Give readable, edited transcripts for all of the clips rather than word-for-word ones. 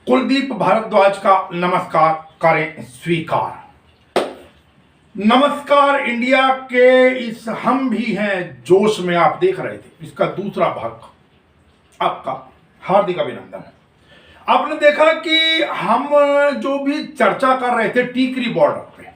कुलदीप भारद्वाज का नमस्कार करें स्वीकार। नमस्कार इंडिया के इस हम भी हैं जोश में आप देख रहे थे, इसका दूसरा भाग आपका हार्दिक अभिनंदन। आपने देखा कि हम जो भी चर्चा कर रहे थे टीकरी बॉर्डर पे,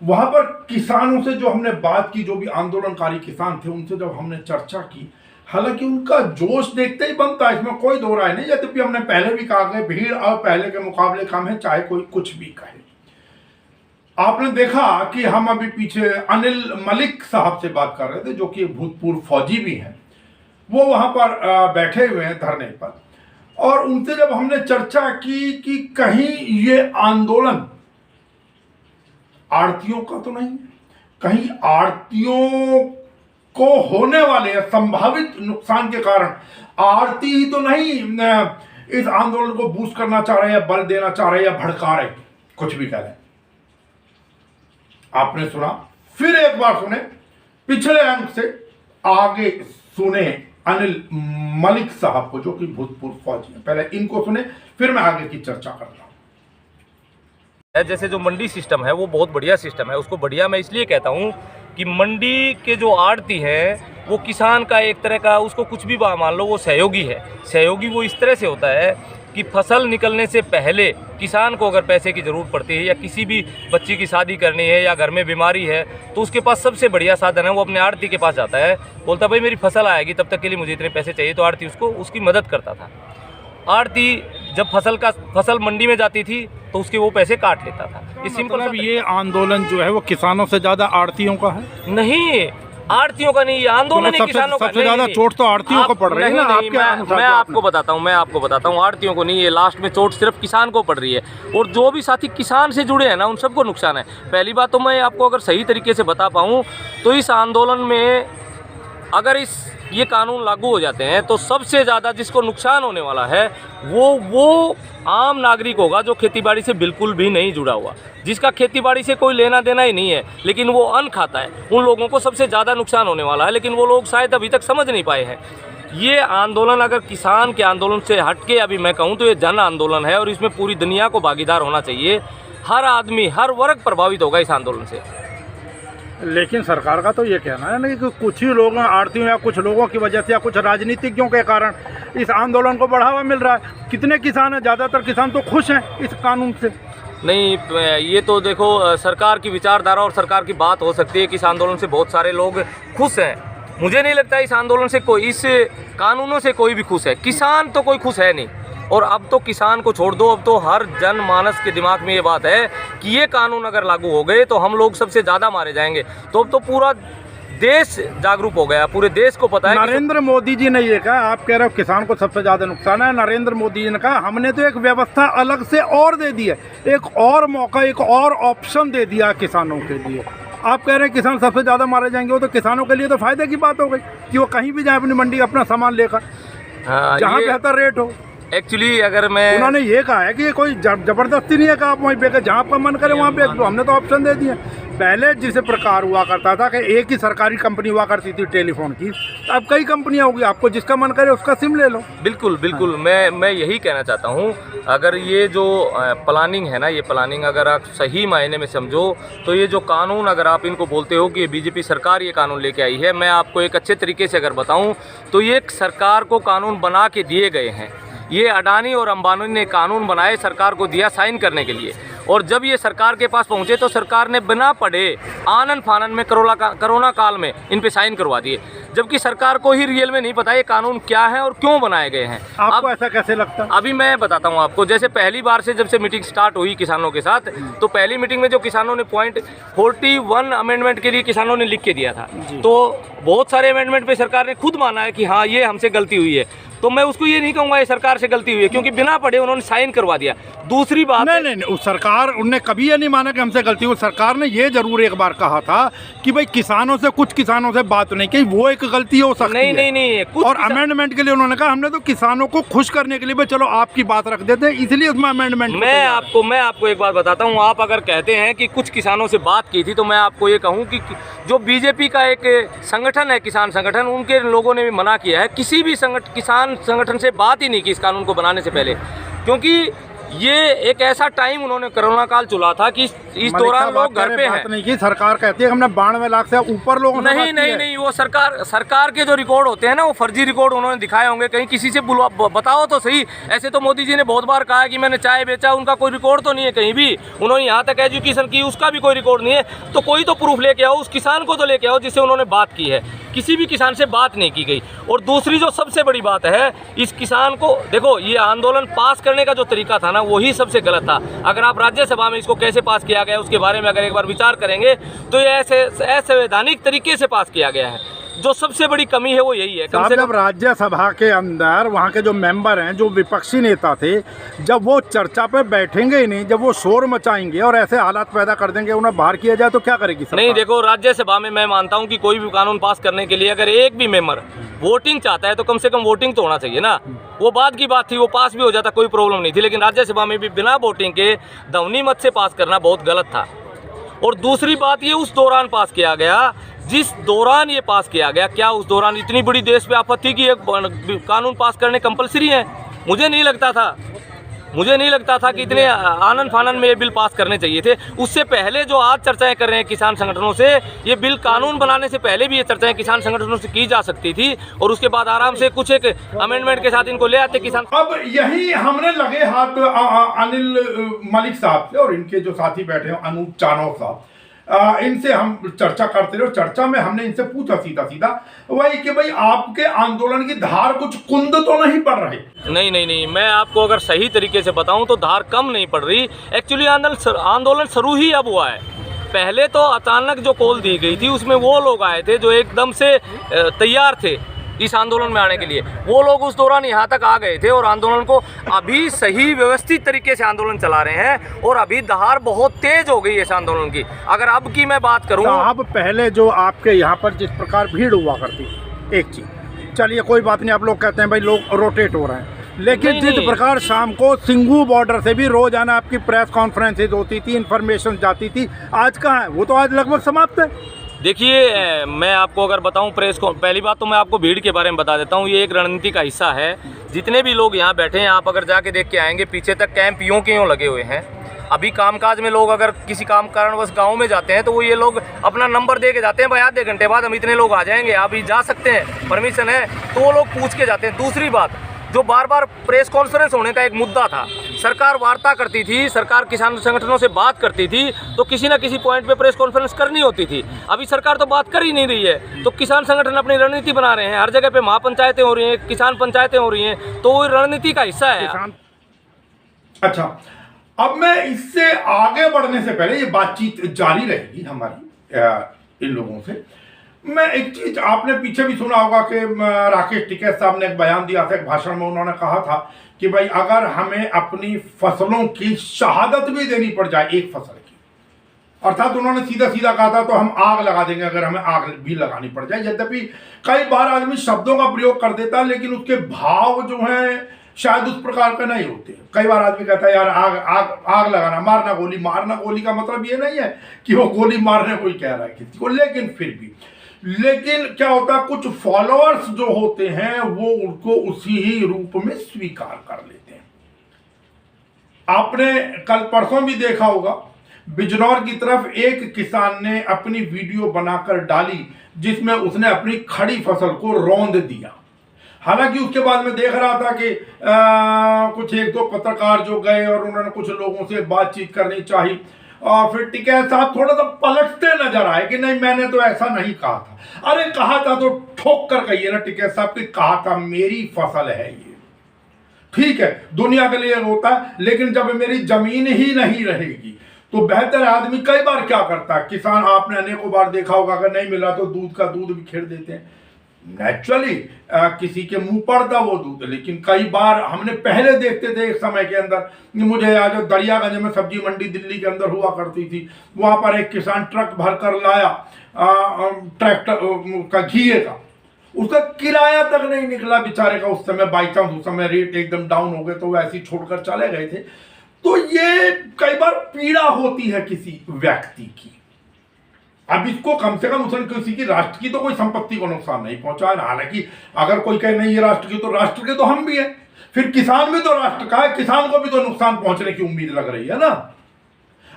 वहां पर किसानों से जो हमने बात की, जो भी आंदोलनकारी किसान थे उनसे जब हमने चर्चा की, हालांकि उनका जोश देखते ही बनता है, इसमें कोई दो राय नहीं। यद्यपि हमने पहले भी कहा कि भीड़ अब पहले के मुकाबले कम है, चाहे कोई कुछ भी कहे। आपने देखा कि हम अभी पीछे अनिल मलिक साहब से बात कर रहे थे, जो कि भूतपूर्व फौजी भी हैं, वो वहां पर बैठे हुए हैं धरने पर, और उनसे जब हमने चर्चा की कि कहीं ये आंदोलन आड़तियों का तो नहीं, कहीं आड़तियों को होने वाले संभावित नुकसान के कारण आड़ती ही तो नहीं इस आंदोलन को बूस्ट करना चाह रहे हैं, बल देना चाह रहे हैं या भड़का रहे, कुछ भी कह रहे हैं। आपने सुना, फिर एक बार सुने, पिछले अंक से आगे सुने अनिल मलिक साहब को, जो कि भूतपूर्व फौजी हैं। पहले इनको सुने, फिर मैं आगे की चर्चा करता हूं। जैसे जो मंडी सिस्टम है वो बहुत बढ़िया सिस्टम है। उसको बढ़िया मैं इसलिए कहता हूँ कि मंडी के जो आड़ती है वो किसान का एक तरह का, उसको कुछ भी मान लो, वो सहयोगी है। सहयोगी वो इस तरह से होता है कि फसल निकलने से पहले किसान को अगर पैसे की ज़रूरत पड़ती है या किसी भी बच्ची की शादी करनी है या घर में बीमारी है, तो उसके पास सबसे बढ़िया साधन है, वो अपने आड़ती के पास जाता है, बोलता भाई मेरी फसल आएगी, तब तक के लिए मुझे इतने पैसे चाहिए, तो आड़ती उसको उसकी मदद करता था। आड़ती जब फसल मंडी में जाती थी तो उसके वो पैसे काट लेता था। ये सिंपल। अब ये आंदोलन जो है वो किसानों से ज्यादा आड़तियों का है? नहीं, आड़तियों का नहीं, ये आंदोलन है किसानों का। सबसे ज्यादा चोट तो आड़तियों को पड़ रही है ना? मैं आपको बताता हूँ आड़तियों को नहीं, ये लास्ट में चोट सिर्फ किसान को पड़ रही है, और जो भी साथी किसान से जुड़े हैं ना उन सबको नुकसान है। पहली बात तो मैं आपको अगर सही तरीके से बता पाऊँ तो इस आंदोलन में अगर ये कानून लागू हो जाते हैं तो सबसे ज़्यादा जिसको नुकसान होने वाला है वो आम नागरिक होगा, जो खेतीबाड़ी से बिल्कुल भी नहीं जुड़ा हुआ, जिसका खेतीबाड़ी से कोई लेना देना ही नहीं है, लेकिन वो अन्न खाता है। उन लोगों को सबसे ज़्यादा नुकसान होने वाला है, लेकिन वो लोग शायद अभी तक समझ नहीं पाए हैं। ये आंदोलन अगर किसान के आंदोलन से हटके अभी मैं कहूँ तो ये जन आंदोलन है, और इसमें पूरी दुनिया को भागीदार होना चाहिए। हर आदमी, हर वर्ग प्रभावित होगा इस आंदोलन से। लेकिन सरकार का तो ये कहना है ना कि कुछ ही लोग आड़तियों या कुछ लोगों की वजह से या कुछ राजनीतिज्ञों के कारण इस आंदोलन को बढ़ावा मिल रहा है। कितने किसान हैं? ज़्यादातर किसान तो खुश हैं इस कानून से। नहीं, ये तो देखो सरकार की विचारधारा और सरकार की बात हो सकती है कि इस आंदोलन से बहुत सारे लोग खुश हैं। मुझे नहीं लगता इस आंदोलन से कोई, इस कानूनों से कोई भी खुश है। किसान तो कोई खुश है नहीं, और अब तो किसान को छोड़ दो, अब तो हर जनमानस के दिमाग में ये बात है कि ये कानून अगर लागू हो गए तो हम लोग सबसे ज़्यादा मारे जाएंगे। तो अब तो पूरा देश जागरूक हो गया, पूरे देश को पता है। नरेंद्र मोदी जी ने ये कहा, आप कह रहे हो किसान को सबसे ज़्यादा नुकसान है। नरेंद्र मोदी जी ने कहा हमने तो एक व्यवस्था अलग से और दे दी है, एक और मौका, एक और ऑप्शन दे दिया किसानों के लिए। आप कह रहे हैं किसान सबसे ज़्यादा मारे जाएंगे, वो तो किसानों के लिए तो फायदे की बात हो गई कि वो कहीं भी जाए अपनी मंडी अपना सामान लेकर, जहाँ बेहतर रेट हो। एक्चुअली अगर उन्होंने ये कहा है कि ये कोई जबरदस्ती नहीं है कि आप वहीं बेच, जहाँ आपका मन करे वहाँ बेच लो। हमने तो ऑप्शन दे दिए। पहले जिसे प्रकार हुआ करता था कि एक ही सरकारी कंपनी हुआ करती थी टेलीफोन की, अब कई कंपनियाँ होगी, आपको जिसका मन करे उसका सिम ले लो। बिल्कुल बिल्कुल, मैं यही कहना चाहता हूँ। अगर ये जो प्लानिंग है ना, ये प्लानिंग अगर आप सही मायने में समझो तो ये जो कानून, अगर आप इनको बोलते हो कि बीजेपी सरकार ये कानून लेके आई है, मैं आपको एक अच्छे तरीके से अगर बताऊँ तो ये सरकार को कानून बना के दिए गए हैं। ये अडानी और अंबानी ने कानून बनाए, सरकार को दिया साइन करने के लिए, और जब ये सरकार के पास पहुंचे तो सरकार ने बिना पढ़े आनन फानन में कोरोना काल में इन पे साइन करवा दिए, जबकि सरकार को ही रियल में नहीं पता ये कानून क्या है और क्यों बनाए गए हैं। आपको ऐसा कैसे लगता है? अभी मैं बताता हूँ आपको। जैसे पहली बार से जब से मीटिंग स्टार्ट हुई किसानों के साथ, तो पहली मीटिंग में जो किसानों ने पॉइंट 41 अमेंडमेंट के लिए किसानों ने लिख के दिया था, तो बहुत सारे अमेंडमेंट पे सरकार ने खुद माना है कि हाँ ये हमसे गलती हुई है। तो मैं उसको ये नहीं कहूँगा ये सरकार से गलती हुई है, क्योंकि बिना पढ़े उन्होंने साइन करवा दिया। दूसरी बात, नहीं, सरकार उनने कभी ये नहीं माना कि हमसे गलती हुई। सरकार ने ये जरूर एक बार कहा था कि भाई कुछ किसानों से बात नहीं की, वो एक गलती हो सकती है। नहीं, और अमेंडमेंट के लिए उन्होंने कहा हमने तो किसानों को खुश करने के लिए भाई चलो आपकी बात रख देते हैं, इसलिए उसमें अमेंडमेंट। मैं आपको एक बात बताता हूँ। आप अगर कहते हैं कि कुछ किसानों से बात की थी, तो मैं आपको ये कहूँ कि जो बीजेपी का एक संगठन है, किसान संगठन, उनके लोगों ने भी मना किया है, किसी भी किसान संगठन से बात ही नहीं की इस कानून को बनाने से पहले। क्योंकि ये एक ऐसा टाइम उन्होंने कोरोना काल चुना था कि इस दौरान लोग घर पे हैं। नहीं की सरकार कहती है हमने 92 लाख से ऊपर लोगों से नहीं नहीं नहीं, वो सरकार के जो रिकॉर्ड होते हैं ना, वो फर्जी रिकॉर्ड उन्होंने दिखाए होंगे। कहीं किसी से बताओ तो सही। ऐसे तो मोदी जी ने बहुत बार कहा कि मैंने चाय बेचा, उनका कोई रिकॉर्ड तो नहीं है कहीं भी। उन्होंने यहाँ तक एजुकेशन की, उसका भी कोई रिकॉर्ड नहीं है। तो कोई तो प्रूफ लेके आओ, उस किसान को तो लेके आओ जिससे उन्होंने बात की है। किसी भी किसान से बात नहीं की गई। और दूसरी जो सबसे बड़ी बात है, इस किसान को देखो, ये आंदोलन पास करने का जो तरीका था ना, वही सबसे गलत था। अगर आप राज्यसभा में इसको कैसे पास किया गया उसके बारे में अगर एक बार विचार करेंगे तो ये ऐसे असंवैधानिक तरीके से पास किया गया है। जो सबसे बड़ी कमी है वो यही है। कम से कम राज्यसभा के अंदर वहाँ के जो मेंबर हैं, जो विपक्षी नेता थे, जब वो चर्चा पे बैठेंगे ही नहीं, जब वो शोर मचाएंगे और ऐसे हालात पैदा कर देंगे, उन्हें बाहर किया जाए तो क्या करेगी सरकार? नहीं, देखो, राज्यसभा में मैं मानता हूँ कि कोई भी कानून पास करने के लिए अगर एक भी मेंबर वोटिंग चाहता है तो कम से कम वोटिंग तो होना चाहिए ना। वो बाद की बात थी, वो पास भी हो जाता, कोई प्रॉब्लम नहीं थी। लेकिन राज्यसभा में भी बिना वोटिंग के ध्वनि मत से पास करना बहुत गलत था। और दूसरी बात, ये उस दौरान पास किया गया जिस दौरान ये पास किया गया। क्या उस दौरान इतनी बड़ी देश पे आफत थी कि एक कानून पास करने कंपलसरी है? मुझे नहीं लगता था कि इतने आनन फानन में ये बिल पास करने चाहिए थे। उससे पहले जो आज चर्चाएं कर रहे हैं किसान संगठनों से, ये बिल कानून बनाने से पहले भी ये चर्चाएं किसान संगठनों से की जा सकती थी और उसके बाद आराम से कुछ एक अमेंडमेंट के साथ इनको ले आते किसान। अब यही हमने लगे हाथ अनिल मलिक साहब से और इनके जो साथी बैठे हैं अनूप चानोक साहब, इनसे हम चर्चा करते रहे। चर्चा में हमने इनसे पूछा सीधा सीधा वही कि भाई आपके आंदोलन की धार कुछ कुंद तो नहीं पड़ रही? नहीं, मैं आपको अगर सही तरीके से बताऊं तो धार कम नहीं पड़ रही। एक्चुअली आंदोलन शुरू ही अब हुआ है। पहले तो अचानक जो कॉल दी गई थी उसमें वो लोग आए थे जो एकदम से तैयार थे इस आंदोलन में आने के लिए। वो लोग उस दौरान यहाँ तक आ गए थे और आंदोलन को अभी सही व्यवस्थित तरीके से आंदोलन चला रहे हैं और अभी दहार बहुत तेज हो गई है इस आंदोलन की। अगर अब की मैं बात करूँ, अब पहले जो आपके यहाँ पर जिस प्रकार भीड़ हुआ करती, एक चीज चलिए कोई बात नहीं, आप लोग कहते हैं भाई लोग रोटेट हो रहे हैं, लेकिन जिस प्रकार शाम को सिंघू बॉर्डर से भी रोजाना आपकी प्रेस कॉन्फ्रेंसेज होती थी, इंफॉर्मेशन जाती थी, आज कहाँ है वो? तो आज लगभग समाप्त है। देखिए, मैं आपको अगर बताऊं प्रेस को, पहली बात तो मैं आपको भीड़ के बारे में बता देता हूं। ये एक रणनीति का हिस्सा है। जितने भी लोग यहाँ बैठे हैं, आप अगर जाके देख के आएंगे, पीछे तक कैंप यूं के यूं लगे हुए हैं। अभी कामकाज में लोग अगर किसी काम कारणवश गाँव में जाते हैं तो वो ये लोग अपना नंबर दे के जाते हैं, भाई आधे घंटे बाद हम इतने लोग आ जाएंगे, आप ही जा सकते हैं, परमिशन है, तो वो लोग पूछ के जाते हैं। दूसरी बात, जो बार बार प्रेस कॉन्फ्रेंस होने का एक मुद्दा था, सरकार वार्ता करती थी, सरकार किसान संगठनों से बात करती थी, तो किसी ना किसी पॉइंट पे प्रेस कॉन्फ्रेंस करनी होती थी। अभी सरकार तो बात कर ही नहीं रही है, तो किसान संगठन अपनी रणनीति बना रहे हैं। हर जगह पे महापंचायतें हो रही हैं, किसान पंचायतें हो रही हैं, तो वो रणनीति का हिस्सा है। अच्छा, अब मैं इससे आगे बढ़ने से पहले, ये बातचीत जारी रहेगी हमारी इन लोगों से, मैं एक चीज, आपने पीछे भी सुना होगा कि राकेश टिकैत साहब ने एक बयान दिया था, एक भाषण में उन्होंने कहा था कि भाई अगर हमें अपनी फसलों की शहादत भी देनी पड़ जाए एक फसल की, अर्थात उन्होंने सीधा सीधा कहा था तो हम आग लगा देंगे अगर हमें आग भी लगानी पड़ जाए। यद्यपि कई बार आदमी शब्दों का प्रयोग कर देता है लेकिन उसके भाव जो हैं शायद उस प्रकार का नहीं होते। कई बार आदमी कहता है यार आग आग आग लगाना, मारना गोली। मारना गोली का मतलब ये नहीं है कि वो गोली मारने कोई कह रहा है किसी को, लेकिन क्या होता है, कुछ फॉलोअर्स जो होते हैं वो उनको उसी ही रूप में स्वीकार कर लेते हैं। आपने कल परसों भी देखा होगा, बिजनौर की तरफ एक किसान ने अपनी वीडियो बनाकर डाली जिसमें उसने अपनी खड़ी फसल को रौंद दिया। हालांकि उसके बाद मैं देख रहा था कि कुछ एक दो पत्रकार जो गए और उन्होंने कुछ लोगों से बातचीत करनी चाहिए और फिर टिकैत साहब थोड़ा सा पलटते नजर आए कि नहीं मैंने तो ऐसा नहीं कहा था। अरे कहा था तो ठोक कर कहिए ना टिकैत साहब कि कहा था मेरी फसल है ये, ठीक है, दुनिया के लिए होता है, लेकिन जब मेरी जमीन ही नहीं रहेगी तो बेहतर आदमी कई बार क्या करता है, किसान आपने अनेकों बार देखा होगा, अगर नहीं मिला तो दूध का दूध भी खेड़ देते हैं। नेचुरली किसी के मुंह पड़ता वो दूध, लेकिन कई बार हमने पहले देखते थे एक समय के अंदर, मुझे याद है दरियागंज में सब्जी मंडी दिल्ली के अंदर हुआ करती थी, वहां पर एक किसान ट्रक भर कर लाया ट्रैक्टर का घी का, उसका किराया तक नहीं निकला बेचारे का। उस समय बाई चांस उस समय रेट एकदम डाउन हो गए तो वो ऐसे ही छोड़कर चले गए थे। तो ये कई बार पीड़ा होती है किसी व्यक्ति की। अब इसको कम से कम उसने किसी की राष्ट्र की तो कोई संपत्ति को नुकसान नहीं पहुंचा है। हालांकि अगर कोई कहे नहीं ये राष्ट्र की, तो राष्ट्र के तो हम भी हैं, फिर किसान भी तो राष्ट्र का है, किसान को भी तो नुकसान पहुंचने की उम्मीद लग रही है ना।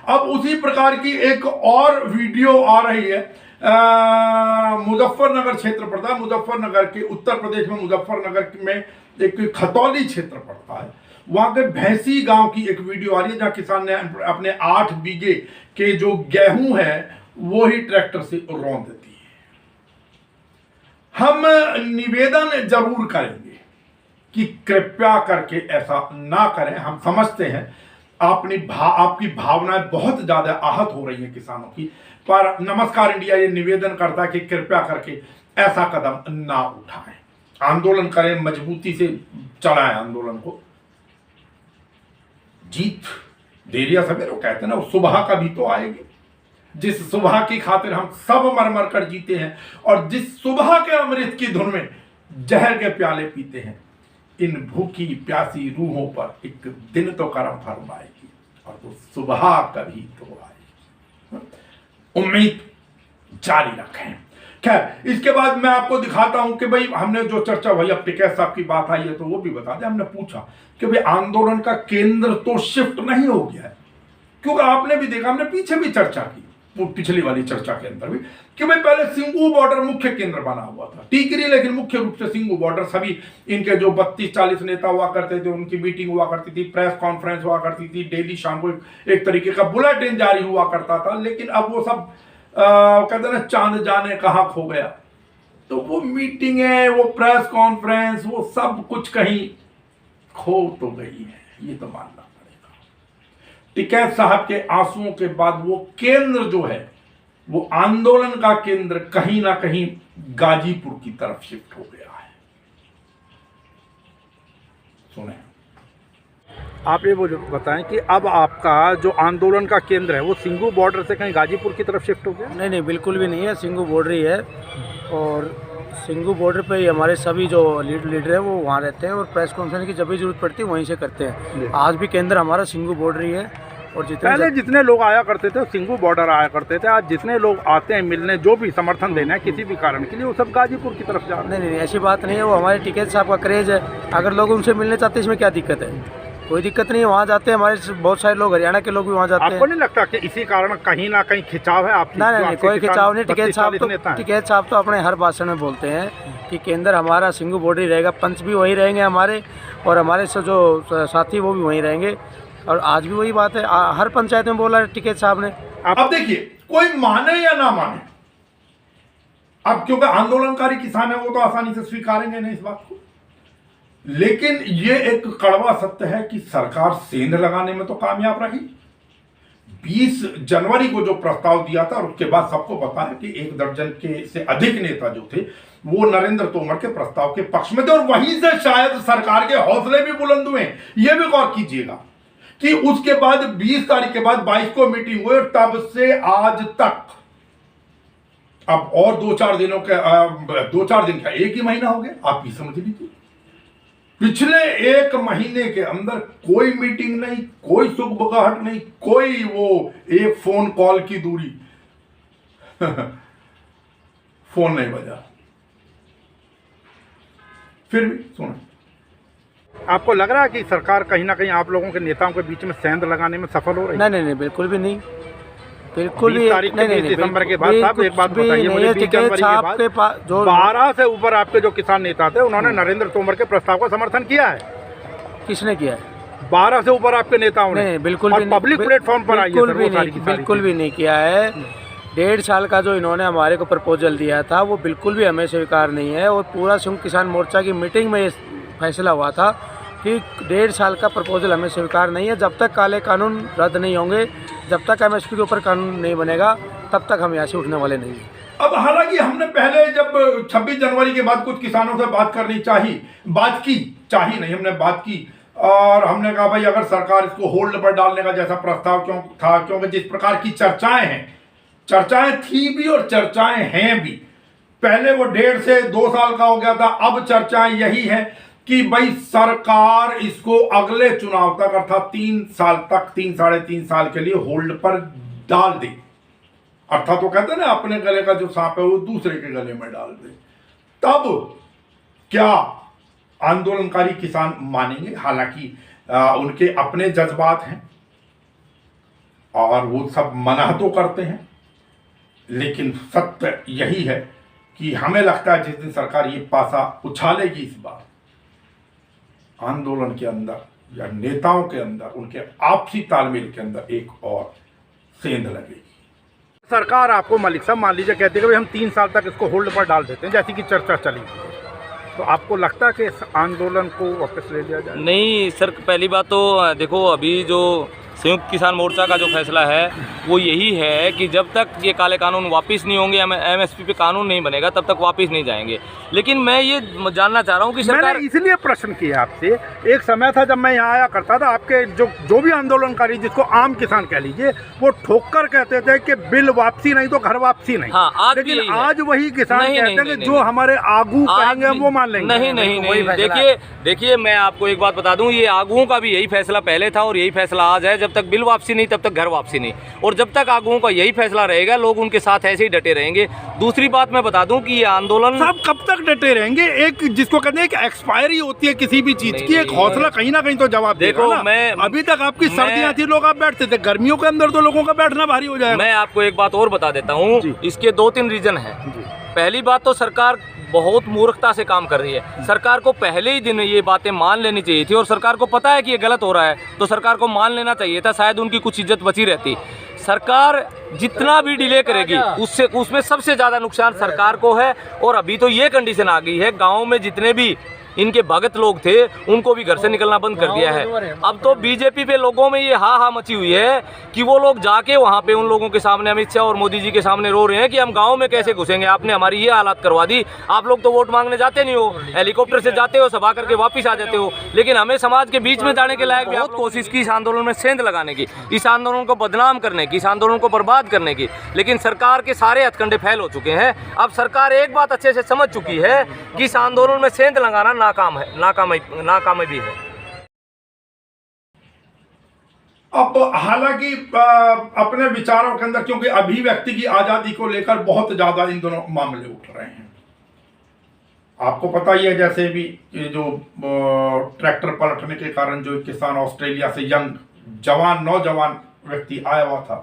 अब उसी प्रकार की एक और वीडियो आ रही है, मुजफ्फरनगर क्षेत्र पड़ता है, मुजफ्फरनगर के उत्तर प्रदेश में मुजफ्फरनगर में एक खतौली क्षेत्र पड़ता है, वहां के भैंसी गांव की एक वीडियो आ रही है जहां किसान ने अपने 8 बीघे के जो गेहूं है वो ही ट्रैक्टर से रौंद दी है। हम निवेदन जरूर करेंगे कि कृपया करके ऐसा ना करें। हम समझते हैं आपकी भावनाएं बहुत ज्यादा आहत हो रही हैं किसानों की, पर नमस्कार इंडिया ये निवेदन करता है कि कृपया करके ऐसा कदम ना उठाएं। आंदोलन करें, मजबूती से चलाएं आंदोलन को। जीत देर या सवेर वो कहते हैं ना, वो सुबह कभी तो आएगी, जिस सुबह की खातिर हम सब मर मर कर जीते हैं और जिस सुबह के अमृत की धुन में जहर के प्याले पीते हैं, इन भूखी प्यासी रूहों पर एक दिन तो करम फर्म आएगी और वो सुबह कभी तो आएगी। उम्मीद जारी रखें। खैर, इसके बाद मैं आपको दिखाता हूं कि भाई हमने जो चर्चा भाई, अब टिकैत साहब की बात आई है तो वो भी बता दें। हमने पूछा कि भाई आंदोलन का केंद्र तो शिफ्ट नहीं हो गया है, क्योंकि आपने भी देखा, हमने पीछे भी चर्चा की, वो पिछली वाली चर्चा के अंदर भी, कि भाई पहले सिंगू बॉर्डर मुख्य केंद्र बना हुआ था, टीकरी, लेकिन मुख्य रूप से सिंगू बॉर्डर। सभी इनके जो 32-40 नेता हुआ करते थे, उनकी मीटिंग हुआ करती थी, प्रेस कॉन्फ्रेंस हुआ करती थी, डेली शाम को एक तरीके का बुलेटिन जारी हुआ करता था। लेकिन अब वो सब कहते ना, चांद जाने कहाँ खो गया, तो वो मीटिंगें, वो प्रेस कॉन्फ्रेंस, वो सब कुछ कहीं खो तो गई है, ये तो मानना पड़ेगा। टिकैत साहब के आंसुओं के बाद वो केंद्र जो है, वो आंदोलन का केंद्र कहीं ना कहीं गाजीपुर की तरफ शिफ्ट हो गया है। सुने आप ये वो बताएं कि अब आपका जो आंदोलन का केंद्र है वो सिंगू बॉर्डर से कहीं गाजीपुर की तरफ शिफ्ट हो गया? नहीं नहीं, बिल्कुल भी नहीं है, सिंगू बॉर्डर ही है। और सिंगू बॉर्डर पे ही हमारे सभी जो लीडर हैं वो वहाँ रहते हैं और प्रेस कॉन्फ्रेंस की जब भी जरूरत पड़ती है वहीं से करते हैं। आज भी केंद्र हमारा सिंगू बॉर्डर ही है। और पहले जितने लोग आया करते थे सिंगू बॉर्डर आया करते थे, आज जितने लोग आते हैं मिलने, जो भी समर्थन देना है किसी भी कारण के लिए, वो सब गाजीपुर की तरफ जा रहे हैं। नहीं, ऐसी बात नहीं है, वो हमारे टिकैत साहब का क्रेज है। अगर लोग उनसे मिलने चाहते हैं इसमें क्या दिक्कत है? कोई दिक्कत नहीं है, वहाँ जाते हैं। हमारे बहुत सारे लोग, हरियाणा के लोग भी वहाँ जाते हैं। आपको नहीं लगता कि इसी कारण कहीं ना कहीं खिंचाव है आपकी? नहीं, कोई खिंचाव नहीं। टिकैत साहब तो अपने हर भाषण में बोलते हैं कि केंद्र हमारा सिंगू बॉर्डर ही रहेगा, पंच भी वही रहेंगे हमारे, और हमारे से जो साथी वो भी वहीं रहेंगे। और आज भी वही बात है, हर पंचायत में बोला है टिकैत साहब ने। अब देखिए, कोई माने या ना माने, अब क्योंकि आंदोलनकारी किसान है वो तो आसानी से स्वीकारेंगे नहीं इस बात को, लेकिन ये एक कड़वा सत्य है कि सरकार सेंध लगाने में तो कामयाब रही। 20 जनवरी को जो प्रस्ताव दिया था और उसके बाद सबको पता है कि 1 दर्जन के से अधिक नेता जो थे वो नरेंद्र तोमर के प्रस्ताव के पक्ष में थे, और वहीं से शायद सरकार के हौसले भी बुलंद हुए। ये भी गौर कीजिएगा कि उसके बाद 20 तारीख के बाद 22 को मीटिंग हुई और तब से आज तक, अब और 2-4 दिनों के 2-4 दिन का 1 ही महीना हो गया, आप ही समझ लीजिए। पिछले 1 महीने के अंदर कोई मीटिंग नहीं, कोई सुख बगाहट नहीं, कोई वो एक फोन कॉल की दूरी फोन नहीं बजा। फिर भी सुनो, आपको लग रहा है कि सरकार कहीं ना कहीं आप लोगों के नेताओं के बीच में सेंध लगाने में सफल हो रही है? नहीं, बिल्कुल भी नहीं, बिल्कुल भी नहीं। दिसंबर के बाद साहब एक बात बताइए मुझे, 20 जनवरी के बाद जो 12 से ऊपर आपके जो किसान नेता थे उन्होंने नरेंद्र तोमर के प्रस्ताव का समर्थन किया है। किसने किया है? 12 से ऊपर आपके नेताओं ने। नहीं, बिल्कुल भी पब्लिक प्लेटफॉर्म पर आई है, बिल्कुल भी नहीं किया है। 1.5 साल का जो इन्होंने हमारे को प्रपोजल दिया था वो बिल्कुल भी हमें स्वीकार नहीं है। और पूरा संयुक्त किसान मोर्चा की मीटिंग में ये फैसला हुआ था कि 1.5 साल का प्रपोजल हमें स्वीकार नहीं है। जब तक काले कानून रद्द नहीं होंगे, जब तक MSP के ऊपर कानून नहीं बनेगा, तब तक हम यहाँ से उठने वाले नहीं हैं। अब हालांकि हमने पहले जब 26 जनवरी के बाद कुछ किसानों से बात करनी चाहिए, हमने बात की और हमने कहा भाई अगर सरकार इसको होल्ड पर डालने का जैसा प्रस्ताव क्यों था, क्योंकि जिस प्रकार की चर्चाएं थी भी और चर्चाएं हैं भी। पहले वो 1.5 से 2 साल का हो गया था, अब चर्चाएं यही है कि भाई सरकार इसको अगले चुनाव तक अर्थात 3 साल तक, 3-3.5 साल के लिए होल्ड पर डाल दे। अर्थात वो कहते हैं ना, अपने गले का जो सांप है वो दूसरे के गले में डाल दे। तब क्या आंदोलनकारी किसान मानेंगे। हालांकि उनके अपने जज्बात हैं और वो सब मना तो करते हैं, लेकिन सत्य यही है कि हमें लगता है जिस दिन सरकार ये पासा उछालेगी इस बार, आंदोलन के अंदर या नेताओं के अंदर, उनके आपसी तालमेल के अंदर एक और सेंध लगेगी। सरकार आपको मलिक साहब मान लीजिए कहती है कि भाई हम 3 साल तक इसको होल्ड पर डाल देते हैं, जैसी कि चर्चा चली, तो आपको लगता है कि इस आंदोलन को वापस ले लिया जाए? नहीं सर, पहली बात तो देखो, अभी जो संयुक्त किसान मोर्चा का जो फैसला है वो यही है कि जब तक ये काले कानून वापस नहीं होंगे, एमएसपी पे कानून नहीं बनेगा, तब तक वापस नहीं जाएंगे। लेकिन मैं ये जानना चाह रहा हूँ कि सरकार, मैंने इसलिए प्रश्न किया आपसे, एक समय था जब मैं यहाँ आया करता था, आपके जो भी आंदोलनकारी, जिसको आम किसान कह लीजिए, वो ठोक कर कहते थे कि बिल वापसी नहीं तो घर वापसी नहीं। हाँ, आज लेकिन भी आज वही किसान नहीं, कहते हैं नहीं, कि जो हमारे आगू कहेंगे वो मान लेंगे। नहीं, देखिए मैं आपको एक बात बता दूं, ये आगुओं का भी यही फैसला पहले था और यही फैसला आज है। जब तक बिल वापसी नहीं तब तक घर वापसी नहीं, और जब तक आगुओं का यही फैसला रहेगा, लोग उनके साथ ऐसे ही डटे रहेंगे। दूसरी बात मैं बता दूं कि ये आंदोलन, साहब कब तक डटे रहेंगे? एक जिसको कहते हैं कि एक्सपायरी होती है किसी भी चीज की, एक हौसला कहीं ना कहीं तो जवाब देखो देगा ना। अभी तक आपकी सर्दियां थी, लोग आप बैठते थे, गर्मियों के अंदर तो लोगों का बैठना भारी हो जाएगा। मैं आपको एक बात और बता देता हूँ, इसके 2-3 रीजन है। पहली बात तो सरकार बहुत मूर्खता से काम कर रही है। सरकार को पहले ही दिन ये बातें मान लेनी चाहिए थी, और सरकार को पता है कि ये गलत हो रहा है तो सरकार को मान लेना चाहिए था, शायद उनकी कुछ इज्जत बची रहती। सरकार जितना भी डिले करेगी उसमें सबसे ज़्यादा नुकसान सरकार को है। और अभी तो ये कंडीशन आ गई है, गाँव में जितने भी इनके भगत लोग थे उनको भी घर से निकलना बंद कर दिया है। अब तो बीजेपी पे लोगों में ये हा मची हुई है कि वो लोग जाके वहाँ पे उन लोगों के सामने, अमित शाह और मोदी जी के सामने रो रहे हैं कि हम गाँव में कैसे घुसेंगे, आपने हमारी ये हालत करवा दी। आप लोग तो वोट मांगने जाते नहीं हो, हेलीकॉप्टर से जाते हो, सभा करके वापस आ जाते हो, लेकिन हमें समाज के बीच में जाने के लायक बहुत कोशिश की इस आंदोलन में सेंध लगाने की, इस आंदोलन को बदनाम करने की, इस आंदोलन को बर्बाद करने की, लेकिन सरकार के सारे हथकंडे फैल हो चुके हैं। अब सरकार एक बात अच्छे से समझ चुकी है कि इस आंदोलन में सेंध लगाना नाकाम है, नाकाम भी है। अब हालांकि अपने विचारों के अंदर, क्योंकि अभिव्यक्ति की आजादी को लेकर बहुत ज्यादा इन दोनों मामले उठ रहे हैं। आपको पता ही है, जैसे भी ये जो ट्रैक्टर पलटने के कारण जो किसान ऑस्ट्रेलिया से यंग नौजवान व्यक्ति आया हुआ था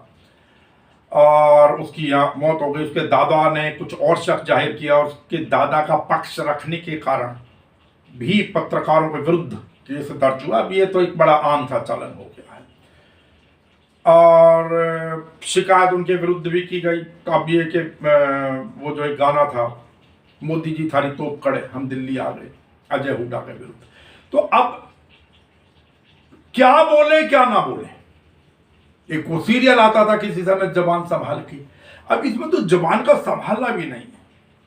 और उसकी यहाँ मौत हो गई, उसके दादा ने कुछ और शक जाहिर किया और उसके दादा का पक्ष रखने के कारण भी पत्रकारों के विरुद्ध केस दर्ज हुआ। अब ये तो एक बड़ा आम सा चलन हो गया है और शिकायत उनके विरुद्ध भी की गई। तो अब ये कि वो जो एक गाना था, मोदी जी थारी तोप कड़े हम दिल्ली आ गए, अजय हुड्डा के विरुद्ध, तो अब क्या बोले क्या ना बोले। एक वो सीरियल आता था किसी समय, जबान संभाल के, अब इसमें तो जबान का संभालना भी नहीं है,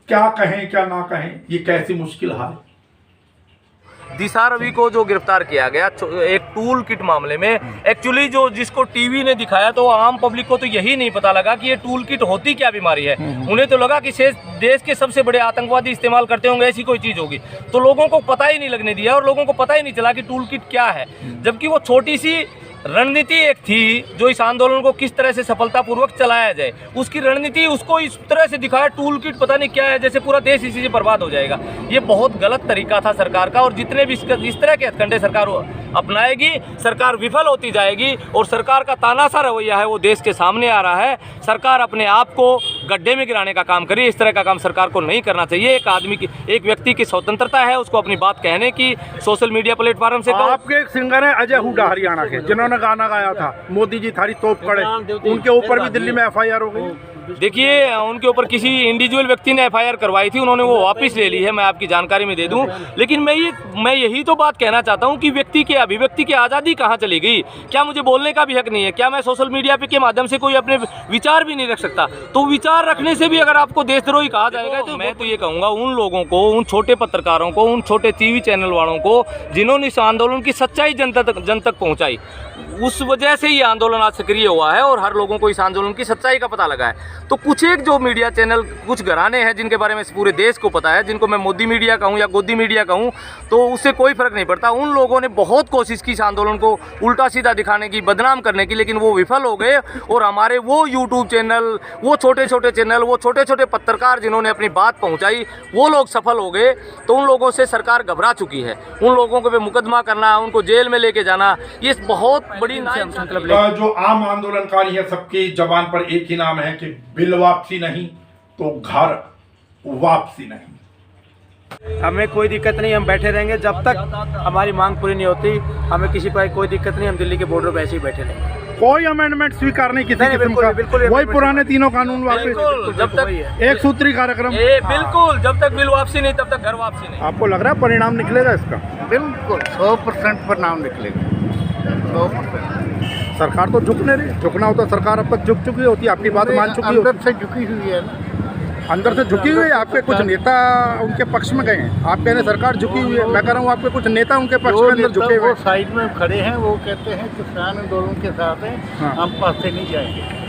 क्या कहें क्या ना कहें, ये कैसी मुश्किल हाल है। दिशा रवि को जो गिरफ्तार किया गया एक टूल किट मामले में, एक्चुअली जो जिसको टीवी ने दिखाया तो आम पब्लिक को तो यही नहीं पता लगा कि ये टूल किट होती क्या बीमारी है। उन्हें तो लगा कि देश के सबसे बड़े आतंकवादी इस्तेमाल करते होंगे, ऐसी कोई चीज़ होगी, तो लोगों को पता ही नहीं लगने दिया और लोगों को पता ही नहीं चला कि टूल किट क्या है। जबकि वो छोटी सी रणनीति एक थी जो इस आंदोलन को किस तरह से सफलतापूर्वक चलाया जाए, उसकी रणनीति उसको इस तरह से दिखाया, टूल किट पता नहीं क्या है, जैसे पूरा देश इसी से बर्बाद हो जाएगा। ये बहुत गलत तरीका था सरकार का, और जितने भी इस तरह के हथकंडे सरकार अपनाएगी, सरकार विफल होती जाएगी। और सरकार का तानाशाह रवैया है वो देश के सामने आ रहा है। सरकार अपने आप को गड्ढे में गिराने का काम करी, इस तरह का काम सरकार को नहीं करना चाहिए। एक व्यक्ति की स्वतंत्रता है उसको अपनी बात कहने की, सोशल मीडिया प्लेटफॉर्म से। आपके एक सिंगर है अजय हुड्डा हरियाणा के, जिन्होंने गाना गाया था मोदी जी थारी तोप कड़े, उनके ऊपर भी दिल्ली में एफआईआर हो गई। देखिए, उनके ऊपर किसी इंडिविजुअल व्यक्ति ने एफआईआर करवाई थी, उन्होंने वो वापस ले ली है, मैं आपकी जानकारी में दे दूं। लेकिन मैं यही तो बात कहना चाहता हूं कि व्यक्ति के अभिव्यक्ति की आज़ादी कहां चली गई? क्या मुझे बोलने का भी हक नहीं है? क्या मैं सोशल मीडिया पे के माध्यम से कोई अपने विचार भी नहीं रख सकता? तो विचार रखने से भी अगर आपको देशद्रोही कहा जाएगा, तो मैं तो ये कहूँगा उन लोगों को, उन छोटे पत्रकारों को, उन छोटे टीवी चैनल वालों को जिन्होंने इस आंदोलन की सच्चाई जन तक पहुँचाई, उस वजह से ये आंदोलन आज सक्रिय हुआ है और हर लोगों को इस आंदोलन की सच्चाई का पता लगा है। तो कुछ एक जो मीडिया चैनल, कुछ घराने हैं जिनके बारे में पूरे देश को पता है, जिनको मैं मोदी मीडिया कहूँ या गोदी मीडिया कहूँ, तो उससे कोई फर्क नहीं पड़ता। उन लोगों ने बहुत कोशिश की इस आंदोलन को उल्टा सीधा दिखाने की, बदनाम करने की, लेकिन वो विफल हो गए। और हमारे वो यूट्यूब चैनल, वो छोटे छोटे छोटे चैनल, वो छोटे छोटे पत्रकार जिन्होंने अपनी बात पहुंचाई, वो लोग सफल हो गए, तो उन लोगों से सरकार घबरा चुकी है। उन लोगों को पे मुकदमा करना, उनको जेल में लेके जाना, ये बहुत बड़ी संकल्प। जो आम आंदोलनकारी है सबकी जबान पर एक ही नाम है कि बिल वापसी नहीं तो घर वापसी नहीं। हमें कोई दिक्कत नहीं, हम बैठे रहेंगे जब तक हमारी मांग पूरी नहीं होती। हमें किसी पर कोई दिक्कत नहीं, हम दिल्ली के बॉर्डर पर ऐसे ही बैठे रहेंगे। कोई अमेंडमेंट स्वीकार नहीं किसी किस्म का, वही पुराने तीनों कानून वापस, जब तक एक सूत्री कार्यक्रम। बिल्कुल, जब तक बिल वापसी नहीं तब तक घर वापसी नहीं। आपको लग रहा है परिणाम निकलेगा इसका? बिल्कुल 100% परिणाम निकलेगा, 100%। सरकार तो झुक नहीं रही, झुकना होता सरकार अब तक झुक चुकी होती, आपकी बात मान चुकी होती। अंदर से झुकी हुई है ना, अंदर से झुकी हुई है। आपके कुछ नेता उनके पक्ष में गए हैं, आप कह रहे हैं सरकार झुकी हुई है, मैं कह रहा हूँ आपके कुछ नेता उनके पक्ष में अंदर झुके हुए वो साइड में खड़े हैं, वो कहते हैं किसान आंदोलन के साथ हैं, हाँ। हम पास से नहीं जाएंगे।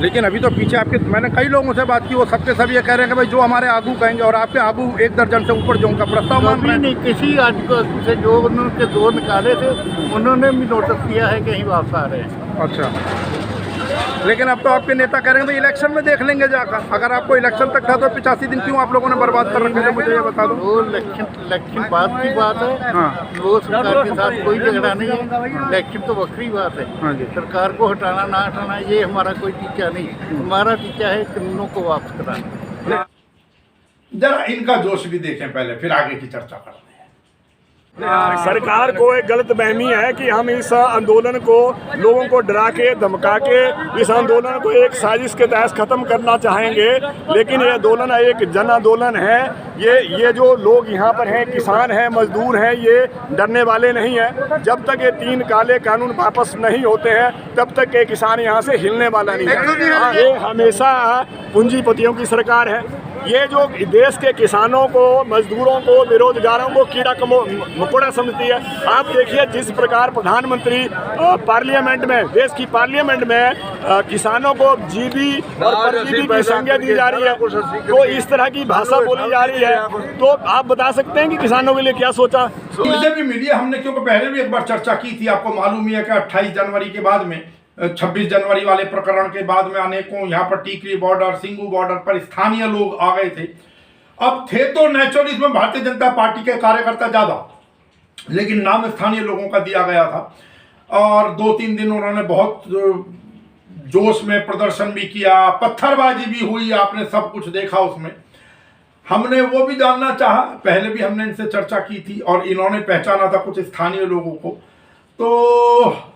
लेकिन अभी तो पीछे आपके, मैंने कई लोगों से बात की, वो सबके सब ये कह रहे हैं कि भाई जो हमारे आगू कहेंगे, और आपके आगू 1 दर्जन से ऊपर जो उनका प्रस्ताव मान रहे हैं। नहीं, किसी आदमी से जो उन्होंने दो निकाले थे, उन्होंने भी नोटिस किया है कि कहीं वापस आ रहे हैं। अच्छा, लेकिन अब तो आपके नेता कह रहे हैं भाई इलेक्शन में देख लेंगे जाकर। अगर आपको इलेक्शन तक था तो 85 दिन क्यों आप लोगों ने बर्बाद कर रखे थे, मुझे ये बता दो। वो इलेक्शन बाद की बात है, हाँ। वो सरकार के साथ कोई झगड़ा नहीं है, इलेक्शन तो वक्री बात है। हाँ जी। सरकार को हटाना ना हटाना ये हमारा कोई टीचा नहीं, हमारा टीचा है कानूनों को वापस कराना। जरा इनका जोश भी देखें पहले, फिर आगे की चर्चा करते हैं। सरकार को एक गलत बहमी है कि हम इस आंदोलन को लोगों को डरा के धमका के इस आंदोलन को एक साजिश के तहत ख़त्म करना चाहेंगे, लेकिन ये आंदोलन एक जन आंदोलन है। ये जो लोग यहाँ पर हैं, किसान हैं, मजदूर हैं, ये डरने वाले नहीं हैं। जब तक ये 3 काले कानून वापस नहीं होते हैं तब तक ये किसान यहाँ से हिलने वाला नहीं है। ये हमेशा पूंजीपतियों की सरकार है। ये जो देश के किसानों को, मजदूरों को, बेरोजगारों को कीड़ा मकोड़ा समझती है। आप देखिए जिस प्रकार प्रधानमंत्री पार्लियामेंट में, देश की पार्लियामेंट में किसानों को जीबी और परजीवी की संज्ञा दी जा रही है, तो इस तरह की भाषा बोली जा रही है, तो आप बता सकते हैं कि किसानों के लिए क्या सोचा? मुझे भी मिली है, हमने क्योंकि पहले भी एक बार चर्चा की थी, आपको मालूम ही है कि 28 जनवरी के बाद में, 26 जनवरी वाले प्रकरण के बाद में अनेकों यहाँ पर टीकरी बॉर्डर, सिंगू बॉर्डर पर स्थानीय लोग आ गए थे। अब थे तो नेचुरली इसमें भारतीय जनता पार्टी के कार्यकर्ता ज्यादा, लेकिन नाम स्थानीय लोगों का दिया गया था। और 2-3 दिन उन्होंने बहुत जोश में प्रदर्शन भी किया, पत्थरबाजी भी हुई, आपने सब कुछ देखा उसमें। हमने वो भी जानना चाहा, पहले भी हमने इनसे चर्चा की थी और इन्होंने पहचाना था कुछ स्थानीय लोगों को, तो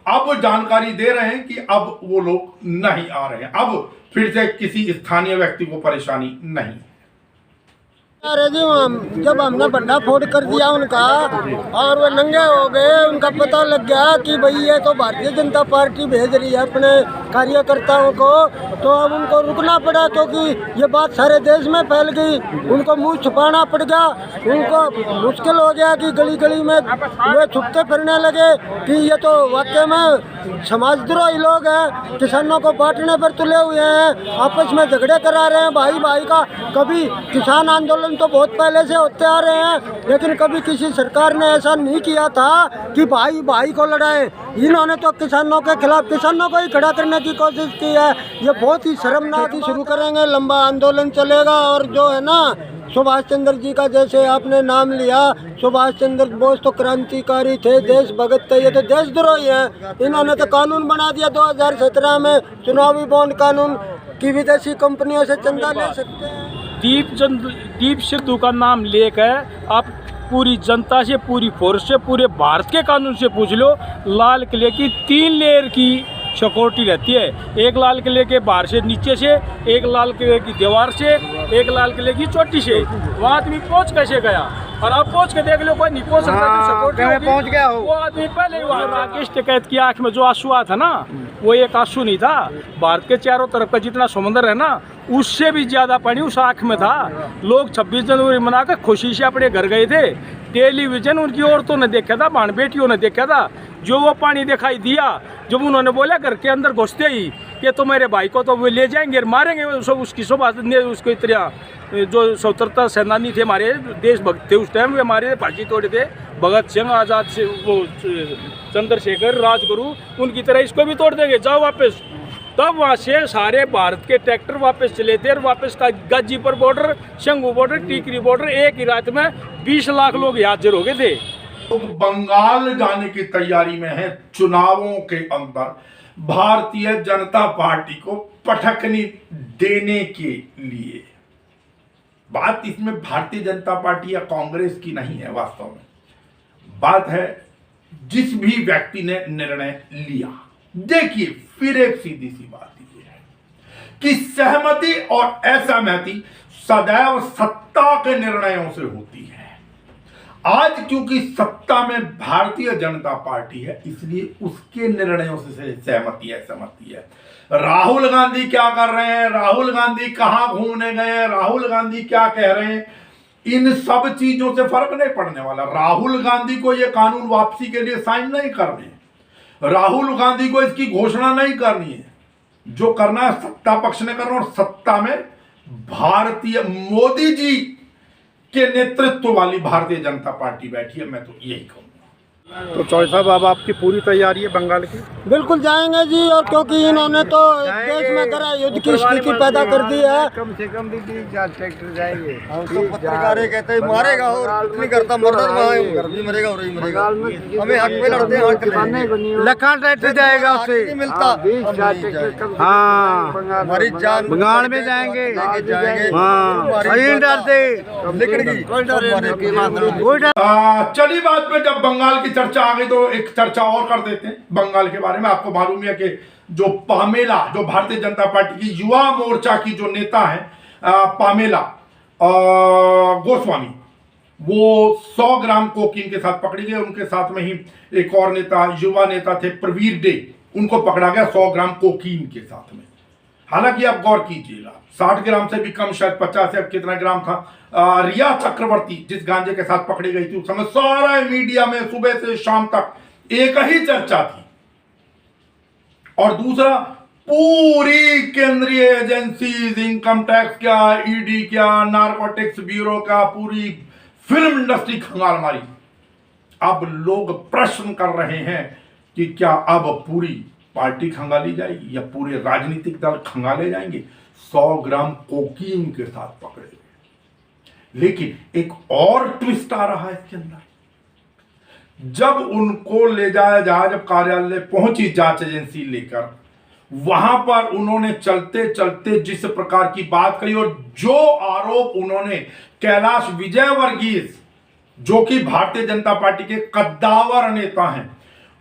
अब वो जानकारी दे रहे हैं कि अब वो लोग नहीं आ रहे हैं, अब फिर से किसी स्थानीय व्यक्ति को परेशानी नहीं। अरे जी, जब हमने बंदा फोड़ कर दिया उनका और वो नंगे हो गए, उनका पता लग गया कि भाई ये तो भारतीय जनता पार्टी भेज रही है अपने कार्यकर्ताओं को, तो अब उनको रुकना पड़ा, क्योंकि ये बात सारे देश में फैल गई। उनको मुंह छुपाना पड़ गया, उनको मुश्किल हो गया कि गली गली में वे छुपते फिरने लगे कि ये तो वाकई में समाजद्रोही लोग हैं, किसानों को बांटने पर तुले हुए हैं, आपस में झगड़े करा रहे हैं भाई भाई का। कभी किसान आंदोलन तो बहुत पहले से होते आ रहे हैं, लेकिन कभी किसी सरकार ने ऐसा नहीं किया था कि भाई भाई को लड़ाए। इन्होंने तो किसानों के खिलाफ किसानों को ही खड़ा करने की कोशिश की है। ये बहुत ही शर्मनाक ही शुरू करेंगे, लंबा आंदोलन चलेगा। और जो है ना, सुभाष चंद्र जी का जैसे आपने नाम लिया, सुभाष चंद्र बोस तो क्रांतिकारी थे, देश भगत थे, ये तो देशद्रोही है। इन्होंने तो कानून बना दिया 2017 में, चुनावी बॉन्ड कानून की विदेशी कंपनियों से चंदा ले सकते हैं। दीप सिद्धू का नाम लेकर आप पूरी जनता से, पूरी फोर्स से, पूरे भारत के कानून से पूछ लो, लाल किले की 3 लेयर की सिक्योरिटी रहती है। एक लाल किले के बाहर से, नीचे से, एक लाल किले की दीवार से, एक लाल किले की चोटी से। वहाँ आदमी पहुँच कैसे गया? और अब पहुँच के देख लो, कोई नहीं पहुँच सकता, पहुँच गया हो। वो आदमी पहले ही वहाँ राकेश टिकैत की आँख में जो आंसू आया था ना, वो एक आंसू नहीं था, भारत के चारों तरफ का जितना समुद्र है ना, उससे भी ज़्यादा पानी उस आँख में था। लोग 26 जनवरी मनाकर खुशी से अपने घर गए थे। टेलीविजन उनकी औरतों ने देखा था, बहन बेटियों ने देखा था। जो वो पानी दिखाई दिया, जब उन्होंने बोला घर के अंदर घुसते ही कि तो मेरे भाई को तो वो ले जाएंगे और मारेंगे, उसकी सुभाष ने उसको इतना जो स्वतंत्रता सेनानी थे, हमारे देशभक्त थे उस टाइम, वे हमारे फांसी तोड़े थे। भगत सिंह, आज़ाद से वो चंद्रशेखर, राजगुरु, उनकी तरह इसको भी तोड़ देंगे, जाओ वापस। तब वहाँ से सारे भारत के ट्रैक्टर वापस चले थे और वापस का Ghazipur border, Shambhu border, Tikri border एक ही रात में 20 लाख लोग हाजिर हो गए थे। तो बंगाल जाने की तैयारी में है। चुनावों के अंदर भारतीय जनता पार्टी को पटखनी देने के लिए। बात इसमें भारतीय जनता पार्टी या कांग्रेस की नहीं है, वास्तव में बात है जिस भी व्यक्ति ने निर्णय लिया। देखिए, फिर एक सीधी सी बात ये है कि सहमति और असहमति सदैव सत्ता के निर्णयों से होती है। आज क्योंकि सत्ता में भारतीय जनता पार्टी है, इसलिए उसके निर्णयों से सहमति है, सहमति है। राहुल गांधी क्या कर रहे हैं, राहुल गांधी कहां घूमने गए हैं, राहुल गांधी क्या कह रहे हैं, इन सब चीजों से फर्क नहीं पड़ने वाला। राहुल गांधी को यह कानून वापसी के लिए साइन नहीं करने, राहुल गांधी को इसकी घोषणा नहीं करनी है। जो करना है सत्ता पक्ष ने करना, और सत्ता में भारतीय मोदी जी के नेतृत्व वाली भारतीय जनता पार्टी बैठी है। मैं तो यही कहूंगा। तो चौधरी साहब, अब आपकी पूरी तैयारी है बंगाल की? बिल्कुल जाएंगे जी, और क्योंकि इन्होंने तो देश में गृह युद्ध की स्थिति पैदा कर दी है। कम से कम भी 3-4 ट्रैक्टर जाएंगे। हम तो पत्रकार कहते हैं मारेगा और कुछ नहीं करता, मरता घर भी मरेगा और ही मरेगा। हमें हक पे लड़ते हैं, लखा ट्रैक्टर जाएगा उससे नहीं मिलता। 20-4 ट्रैक्टर हाँ, हमारी जान बंगाल में जाएंगे, चलिए बात पे जब बंगाल की चर्चा आ गई तो एक चर्चा और कर देते हैं बंगाल के बारे में। आपको मालूम है कि जो पामेला, जो भारतीय जनता पार्टी की युवा मोर्चा की जो नेता है पामेला गोस्वामी, वो 100 ग्राम कोकीन के साथ पकड़ी गई। उनके साथ में ही एक और नेता, युवा नेता थे प्रवीर डे, उनको पकड़ा गया 100 ग्राम कोकीन के साथ में। हालांकि आप गौर कीजिएगा, 60 ग्राम से भी कम, शायद 50 या कितना ग्राम था। रिया चक्रवर्ती जिस गांजे के साथ पकड़ी गई थी, उस समय सारे मीडिया में सुबह से शाम तक एक ही चर्चा थी। और दूसरा, पूरी केंद्रीय एजेंसीज, इनकम टैक्स क्या, ईडी क्या, नारकोटिक्स ब्यूरो का, पूरी फिल्म इंडस्ट्री खंगाल मारी। अब लोग प्रश्न कर रहे हैं कि क्या अब पूरी पार्टी खंगाली जाएगी या पूरे राजनीतिक दल खंगाले जाएंगे। 100 ग्राम कोकीन के साथ पकड़े गए। लेकिन एक और ट्विस्ट आ रहा है इसके अंदर। जब उनको ले जाया जाए, जब कार्यालय पहुंची जांच एजेंसी लेकर, वहां पर उन्होंने चलते चलते जिस प्रकार की बात कही और जो आरोप उन्होंने कैलाश विजयवर्गीय, जो कि भारतीय जनता पार्टी के कद्दावर नेता हैं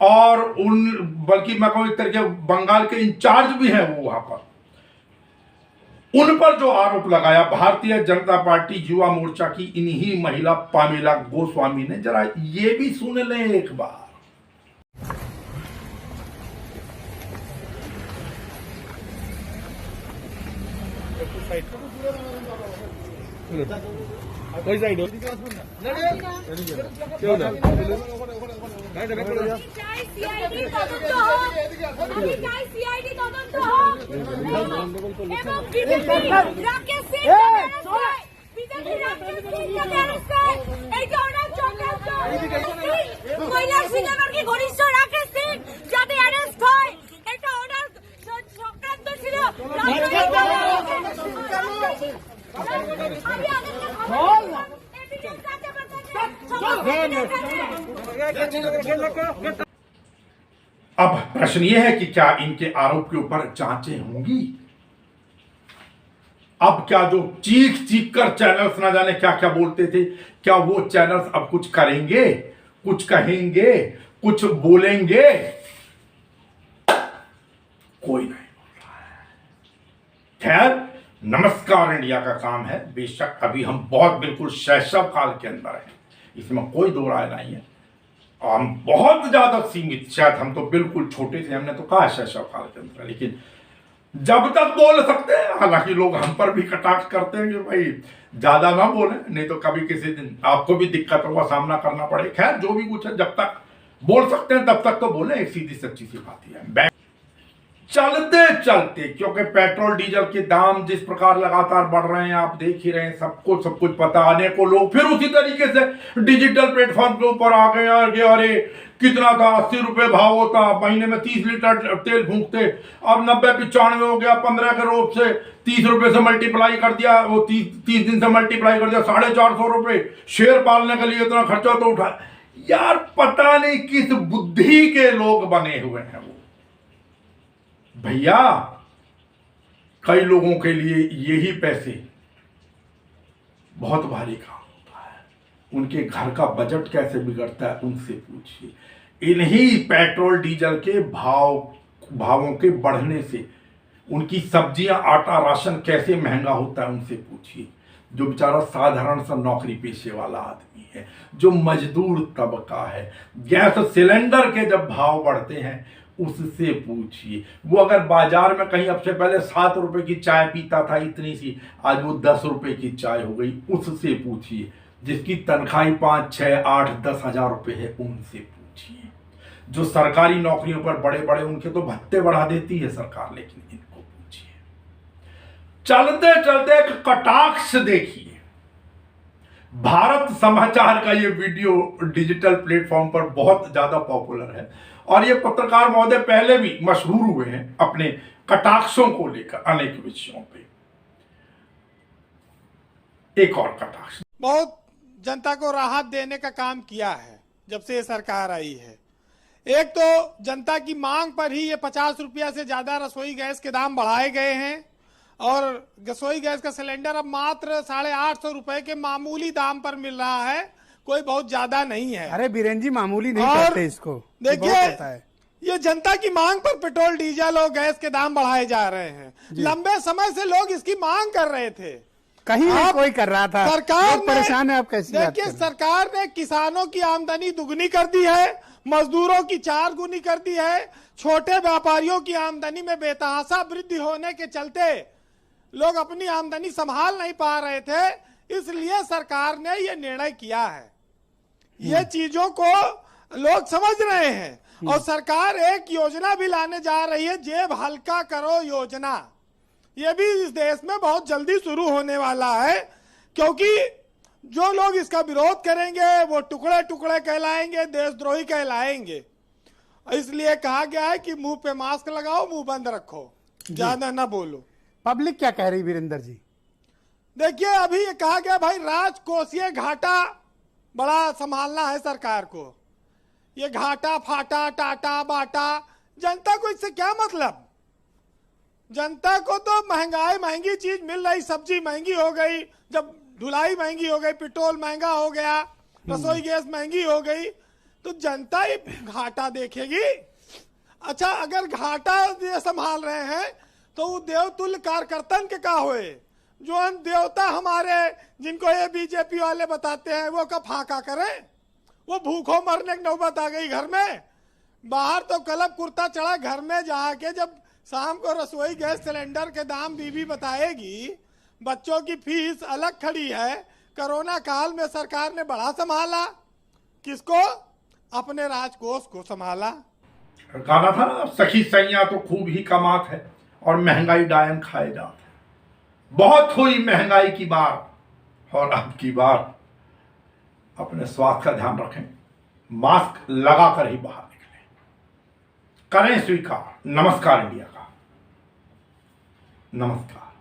और बल्कि मैं कहूं एक तरीके बंगाल के इंचार्ज भी हैं वो, वहां पर उन पर जो आरोप लगाया भारतीय जनता पार्टी युवा मोर्चा की इन्हीं महिला पामेला गोस्वामी ने, जरा ये भी सुन लें एक बार। कोई साइड हो अब प्रश्न यह है कि क्या इनके आरोप के ऊपर जांचें होंगी। अब क्या जो चीख चीख कर चैनल्स ना जाने क्या क्या बोलते थे, क्या वो चैनल्स अब कुछ करेंगे, कुछ कहेंगे, कुछ बोलेंगे? कोई नहीं बोल रहा है। खैर, नमस्कार इंडिया का काम है। बेशक अभी हम बहुत बिल्कुल शैशव काल के अंदर हैं, इसमें कोई दो राय नहीं है। हम बहुत ज्यादा सीमित, शायद हम तो बिल्कुल छोटे थे, हमने तो कहा शैशव काल के अंदर, लेकिन जब तक बोल सकते हैं। हालांकि लोग हम पर भी कटाक्ष करते हैं कि भाई ज्यादा ना बोले, नहीं तो कभी किसी दिन आपको भी दिक्कतों का सामना करना पड़े। खैर, जो भी कुछ है, जब तक बोल सकते हैं तब तक तो बोले, एक सीधी सच्ची सी बात है। चलते चलते, क्योंकि पेट्रोल डीजल के दाम जिस प्रकार लगातार बढ़ रहे हैं आप देख ही रहे हैं, सबको सब कुछ पता। आने को लोग फिर उसी तरीके से डिजिटल प्लेटफॉर्म के ऊपर आ गए यार कि अरे कितना था, 80 रुपए भाव होता, महीने में 30 लीटर तेल फूंकते, अब 90-95 हो गया, 15 के रोप से 30 रुपए से मल्टीप्लाई कर दिया, वो 30 दिन से मल्टीप्लाई कर दिया, 450 रुपए। शेयर पालने के लिए इतना खर्चा तो उठा यार, पता नहीं किस बुद्धि के लोग बने हुए हैं वो भैया। कई लोगों के लिए यही पैसे बहुत भारी काम होता है, उनके घर का बजट कैसे बिगड़ता है उनसे पूछिए। इन्हीं पेट्रोल डीजल के भावों के बढ़ने से उनकी सब्जियां, आटा, राशन कैसे महंगा होता है उनसे पूछिए। जो बेचारा साधारण सा नौकरी पेशे वाला आदमी है, जो मजदूर तबका है, गैस सिलेंडर के जब भाव बढ़ते हैं उससे पूछिए। वो अगर बाजार में कहीं अब से पहले 7 रुपए की चाय पीता था इतनी सी, आज वो 10 रुपए की चाय हो गई, उससे पूछिए। जिसकी तनख्वाही 5, 6, 8, 10 हजार रुपए है उनसे पूछिए। जो सरकारी नौकरियों पर बड़े बड़े, उनके तो भत्ते बढ़ा देती है सरकार, लेकिन इनको पूछिए। चलते चलते एक कटाक्ष देखिए, भारत समाचार का ये वीडियो डिजिटल प्लेटफॉर्म पर बहुत ज्यादा पॉपुलर है और ये पत्रकार महोदय पहले भी मशहूर हुए हैं अपने कटाक्षों को लेकर अनेक विषयों पे। एक और कटाक्ष, बहुत जनता को राहत देने का काम किया है जब से ये सरकार आई है। एक तो जनता की मांग पर ही ये 50 रुपया से ज्यादा रसोई गैस के दाम बढ़ाए गए हैं और रसोई गैस का सिलेंडर अब मात्र 850 रुपए के मामूली दाम पर मिल रहा है, कोई बहुत ज्यादा नहीं है। अरे बीरेन जी मामूली नहीं कहते इसको, देखिए ये जनता की मांग पर पेट्रोल, डीजल और गैस के दाम बढ़ाए जा रहे हैं। लंबे समय से लोग इसकी मांग कर रहे थे, कहीं नहीं कोई कर रहा था, सरकार परेशान है। आप कैसी बात देखिए, सरकार ने किसानों की आमदनी दुगनी कर दी है, मजदूरों की 4 गुनी कर दी है, छोटे व्यापारियों की आमदनी में बेतहाशा वृद्धि होने के चलते लोग अपनी आमदनी संभाल नहीं पा रहे थे, इसलिए सरकार ने ये निर्णय किया है। ये चीजों को लोग समझ रहे हैं और सरकार एक योजना भी लाने जा रही है, जेब हल्का करो योजना। ये भी इस देश में बहुत जल्दी शुरू होने वाला है, क्योंकि जो लोग इसका विरोध करेंगे वो टुकड़े टुकड़े कहलाएंगे, देशद्रोही कहलाएंगे। इसलिए कहा गया है कि मुंह पे मास्क लगाओ, मुंह बंद रखो, ज्यादा ना बोलो। पब्लिक क्या कह रही वीरेंद्र जी? देखिए, अभी ये कहा गया भाई राजकोषीय घाटा बड़ा संभालना है सरकार को। ये घाटा फाटा, टाटा बाटा, जनता को इससे क्या मतलब? जनता को तो महंगी चीज मिल रही, सब्जी महंगी हो गई, जब धुलाई महंगी हो गई, पेट्रोल महंगा हो गया, रसोई गैस महंगी हो गई, तो जनता ये घाटा देखेगी। अच्छा, अगर घाटा ये संभाल रहे हैं तो वो देवतुल्य कार्यकर्तन के का हुए, जो हम देवता हमारे जिनको ये बीजेपी वाले बताते हैं वो का फाका करें? वो भूखों मरने की नौबत आ गई घर में। बाहर तो कलब कुर्ता चढ़ा, घर में जाके जब शाम को रसोई गैस सिलेंडर के दाम बीबी बताएगी, बच्चों की फीस अलग खड़ी है। कोरोना काल में सरकार ने बड़ा संभाला, किसको? अपने राजकोष को संभाला। गाना था ना, सखी सैया तो खूब ही कमात है और महंगाई डायन खाए जात है। बहुत हुई महंगाई की बार, और अब की बार अपने स्वास्थ्य का ध्यान रखें, मास्क लगाकर ही बाहर निकलें, करें स्वीकार। नमस्कार इंडिया का, नमस्कार।